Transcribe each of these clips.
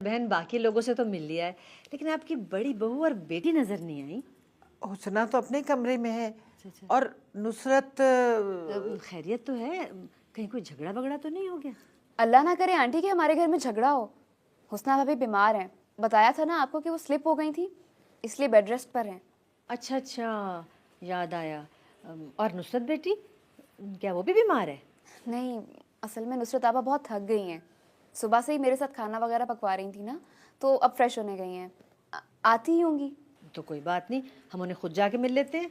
बहन बाकी लोगों से तो मिल लिया है, लेकिन आपकी बड़ी बहू और बेटी नजर नहीं आई। हुसना तो अपने कमरे में है अच्छा। और नुसरत खैरियत तो है, कहीं कोई झगड़ा वगड़ा तो नहीं हो गया? अल्लाह ना करे आंटी कि हमारे घर में झगड़ा हो। हुस्ना भाभी बीमार हैं, बताया था ना आपको कि वो स्लिप हो गई थी, इसलिए बेड रेस्ट पर हैं। अच्छा अच्छा, याद आया। और नुसरत बेटी, क्या वो भी बीमार है? नहीं, असल में नुसरत आपा बहुत थक गई हैं। सुबह से ही मेरे साथ खाना वगैरह पकवा रही थी ना, तो अब फ्रेश होने गई हैं। आती ही होंगी। तो कोई बात नहीं, हम उन्हें खुद जाके मिल लेते हैं,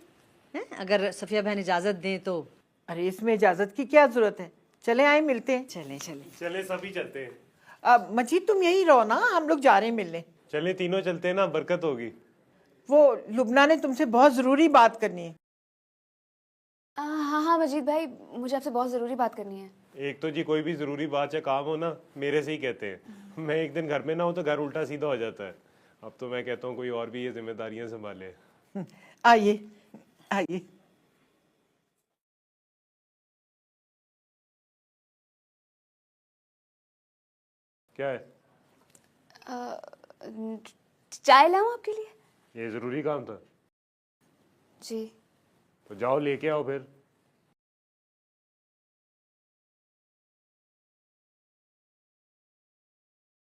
अगर सफिया बहन इजाज़त दें तो। अरे इसमें इजाजत की क्या जरूरत है, चले आए मिलते हैं। चलें चलें। चले सभी चलते हैं। अब मजीद तुम यही रहो ना, हम लोग जा रहे हैं मिलने। चले तीनों चलते हैं ना, बरकत होगी। वो लुबना ने तुमसे बहुत जरूरी बात करनी है। हाँ हाँ मजीद भाई, मुझे आपसे बहुत ज़रूरी बात करनी है। एक तो जी कोई भी जरूरी बात या काम हो ना, मेरे से ही कहते हैं। मैं एक दिन घर में ना हूँ तो घर उल्टा सीधा हो जाता है। अब तो मैं कहता हूँ कोई और भी ये जिम्मेदारियां संभाले। आइए आइए। क्या है? चाय लाऊं आपके लिए? ये जरूरी काम था? जी। तो जाओ लेके आओ फिर।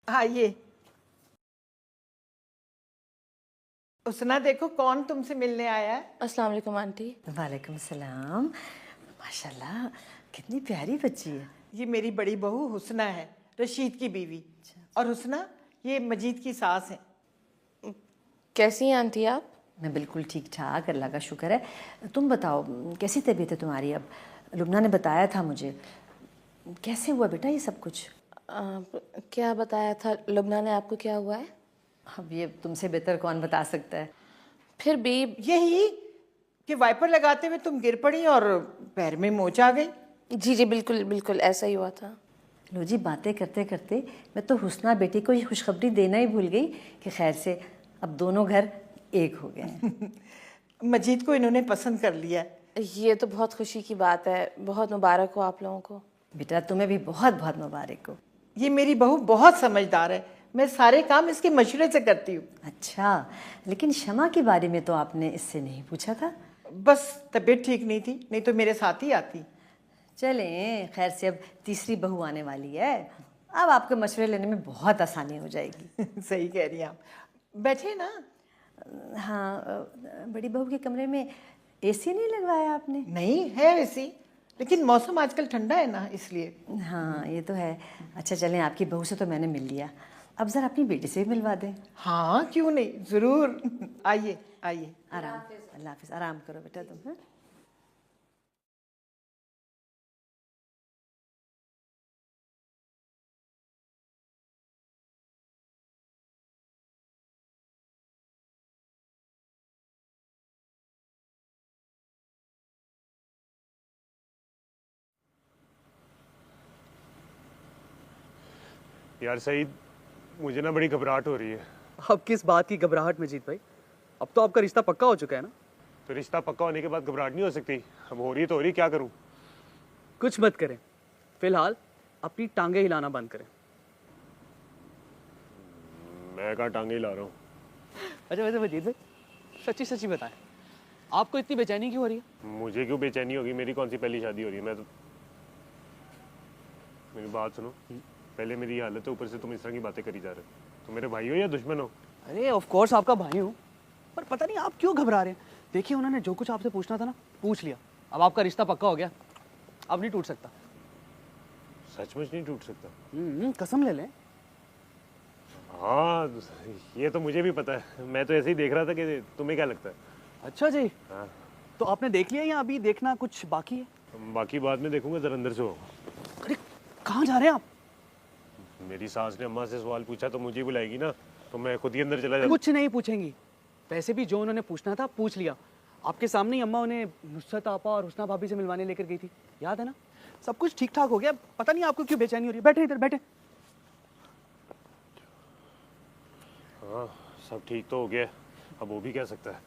आइए। हुसना देखो कौन तुमसे मिलने आया है। अस्सलाम वालेकुम आंटी। वालेकुम सलाम। माशाल्लाह, कितनी प्यारी बच्ची है। ये मेरी बड़ी बहू हुसना है, रशीद की बीवी। और हुसना ये मजीद की सास है। कैसी हैं आंटी आप? मैं बिल्कुल ठीक ठाक, अल्लाह का शुक्र है। तुम बताओ, कैसी तबीयत है तुम्हारी अब? लुबना ने बताया था मुझे। कैसे हुआ बेटा ये सब कुछ? क्या बताया था लुबना ने आपको, क्या हुआ है? अब ये तुमसे बेहतर कौन बता सकता है। फिर भी यही कि वाइपर लगाते हुए तुम गिर पड़ी और पैर में मोच आ गई। जी जी बिल्कुल बिल्कुल ऐसा ही हुआ था। लो जी, बातें करते करते मैं तो हुस्ना बेटी को ये खुशखबरी देना ही भूल गई कि खैर से अब दोनों घर एक हो गए हैं। मजीद को इन्होंने पसंद कर लिया। ये तो बहुत खुशी की बात है, बहुत मुबारक हो आप लोगों को। बेटा तुम्हें भी बहुत बहुत मुबारक हो। ये मेरी बहू बहुत समझदार है, मैं सारे काम इसके मशवरे से करती हूँ। अच्छा, लेकिन शमा के बारे में तो आपने इससे नहीं पूछा था? बस तबीयत ठीक नहीं थी, नहीं तो मेरे साथ ही आती। चलें, खैर से अब तीसरी बहू आने वाली है, अब आपके मशवरे लेने में बहुत आसानी हो जाएगी। सही कह रही हैं आप। बैठे ना। हाँ, बड़ी बहू के कमरे में एसी नहीं लगवाया आपने? नहीं है वैसी, लेकिन मौसम आजकल ठंडा है ना, इसलिए। हाँ ये तो है। अच्छा चलें, आपकी बहू से तो मैंने मिल लिया, अब ज़रा अपनी बेटी से भी मिलवा दें। हाँ क्यों नहीं, जरूर। आइए आइए। आराम, अल्लाह हाफिज़, आराम करो बेटा तुम। हाँ यार सईद, मुझे ना बड़ी घबराहट हो रही है। अब किस बात की घबराहट मजीद भाई? अब तो आपका रिश्ता पक्का हो चुका है ना। तो रिश्ता पक्का होने के बाद घबराहट नहीं हो सकती? अब हो रही तो हो रही, क्या करूं? कुछ मत करें, फिलहाल अपनी टांगे हिलाना बंद करें। मैं कहाँ टांगे हिला रहा हूँ। अच्छा वैसे मजीद भाई, सच्ची सच्ची बताएं, आपको इतनी बेचैनी क्यों हो रही है? मुझे क्यों बेचैनी होगी, मेरी कौन सी पहली शादी हो रही है? मैं तो, मेरी बात सुनो। पहले मेरी हालत है, ऊपर से तुम इस तरह की बातें करी जा रहे हो। तुम मेरे भाई हो या दुश्मन हो? अरे ऑफ कोर्स आपका भाई हूँ, पर पता नहीं आप क्यों घबरा रहे हैं। देखिए उन्होंने जो कुछ आपसे पूछना था ना, पूछ लिया। अब आपका रिश्ता पक्का हो गया, अब नहीं टूट सकता। सचमुच नहीं टूट सकता? कसम ले लें। हाँ ये तो मुझे भी पता है, मैं तो ऐसे ही देख रहा था कि तुम्हें क्या लगता है। अच्छा जी, हाँ। तो आपने देख लिया या अभी देखना कुछ बाकी है? बाकी बाद में देखूंगा, जरा अंदर से हो। अरे कहाँ जा रहे हैं आप? मेरी सास ने अम्मा से सवाल पूछा तो मुझे ही बुलाएगी ना, तो मैं खुद ही अंदर चला जाता। कुछ नहीं पूछेंगी, वैसे भी जो उन्होंने पूछना था पूछ लिया। आपके सामने ही अम्मा उन्हें नुसरत आपा और हुस्ना भाभी से मिलवाने लेकर गई थी, याद है ना? सब कुछ ठीक ठाक हो गया, पता नहीं आपको क्यों बेचैनी हो रही है। बैठे इधर बैठे। हाँ सब ठीक तो हो गया, अब वो भी कह सकता है।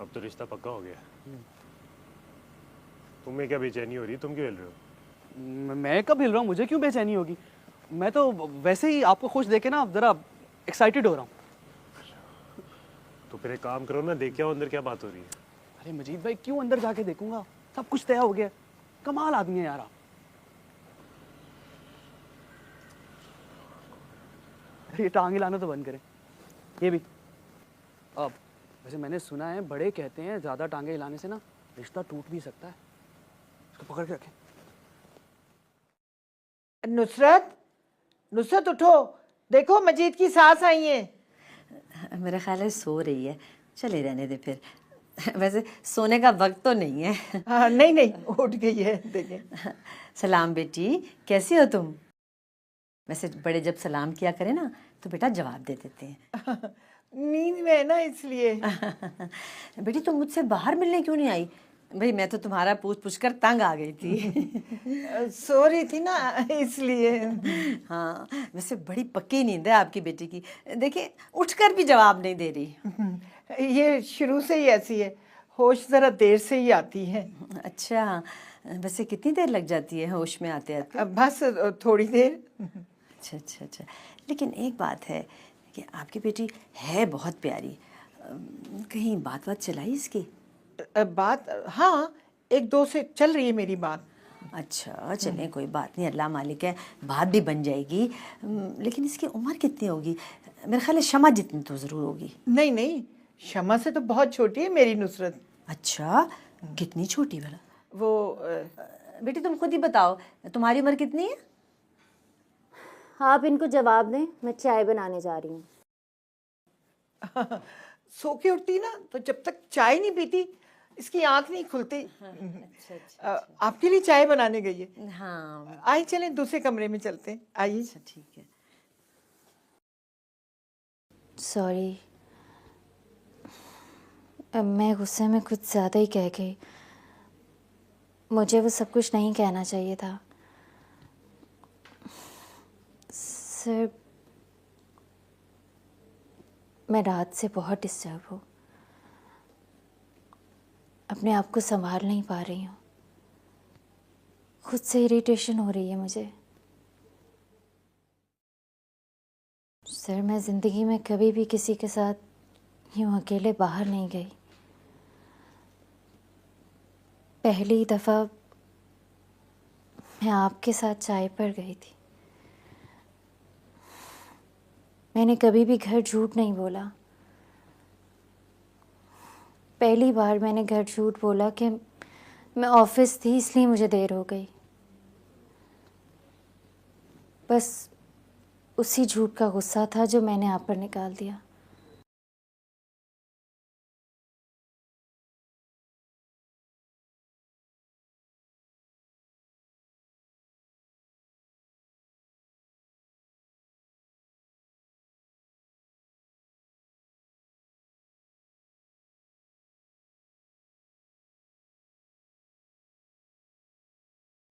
अब तो रिश्ता पक्का हो गया। तुम्हें क्या बेचैनी हो रही है, तुम क्यों हिल रहे हो? मैं कब हिल रहा हूँ, मुझे क्यों बेचैनी होगी? मैं तो वैसे ही आपको खुश देखे ना जरा एक्साइटेड हो रहा हूँ। तो फिर एक काम करो ना, देख आओ अंदर क्या बात हो रही है। अरे मजीद भाई, क्यों अंदर जाके देखूंगा? सब कुछ तय हो गया। कमाल आदमी है यार आप। ये टांग हिलाना तो बंद करें। ये भी। अब वैसे मैंने सुना है, बड़े कहते हैं ज्यादा टांगे हिलाने से ना रिश्ता टूट भी सकता है। इसको पकड़ के रखें। नुसरत, नुसरत उठो, देखो मजीद की सास आई है। मेरा ख्याल है सो रही है, चले रहने दे फिर। वैसे सोने का वक्त तो नहीं है। हाँ नहीं नहीं, उठ गई है, देखें। सलाम बेटी, कैसी हो तुम? वैसे बड़े जब सलाम किया करें ना तो बेटा जवाब दे देते हैं। नींद में है ना इसलिए। बेटी तुम मुझसे बाहर मिलने क्यों नहीं आई? भाई मैं तो तुम्हारा पूछ पूछ कर तंग आ गई थी। सो रही थी ना इसलिए। हाँ, वैसे बड़ी पक्की नींद है आपकी बेटी की। देखिए उठकर भी जवाब नहीं दे रही। ये शुरू से ही ऐसी है, होश जरा देर से ही आती है। अच्छा, वैसे कितनी देर लग जाती है होश में आते आते? बस थोड़ी देर। अच्छा अच्छा अच्छा, लेकिन एक बात है कि आपकी बेटी है बहुत प्यारी। कहीं बात चलाई इसकी? बात, हाँ, एक दो से चल रही है मेरी बात। अच्छा चलें, कोई बात नहीं, अल्लाह मालिक है, बात भी बन जाएगी। लेकिन इसकी उम्र कितनी होगी? मेरा ख्याल है शमा जितनी तो ज़रूर होगी। नहीं नहीं, शमा से तो बहुत छोटी है मेरी नुसरत। अच्छा, कितनी छोटी भला? वो बेटी तुम खुद ही बताओ, तुम्हारी उम्र कितनी है? आप इनको जवाब दें, मैं चाय बनाने जा रही हूँ। सो के उठती ना तो जब तक चाय नहीं पीती इसकी आंख नहीं खुलती। आपके लिए चाय बनाने गई है। हाँ आइए चलें दूसरे कमरे में चलते हैं, आइए। अच्छा ठीक है। सॉरी, मैं गुस्से में कुछ ज़्यादा ही कह गई। मुझे वो सब कुछ नहीं कहना चाहिए था। सर, मैं रात से बहुत डिस्टर्ब हूँ, अपने आप को संभाल नहीं पा रही हूँ। खुद से इरिटेशन हो रही है मुझे। सर, मैं ज़िंदगी में कभी भी किसी के साथ यूँ अकेले बाहर नहीं गई। पहली दफ़ा मैं आपके साथ चाय पर गई थी। मैंने कभी भी घर झूठ नहीं बोला। पहली बार मैंने घर झूठ बोला कि मैं ऑफिस थी इसलिए मुझे देर हो गई। बस उसी झूठ का गुस्सा था जो मैंने आप पर निकाल दिया।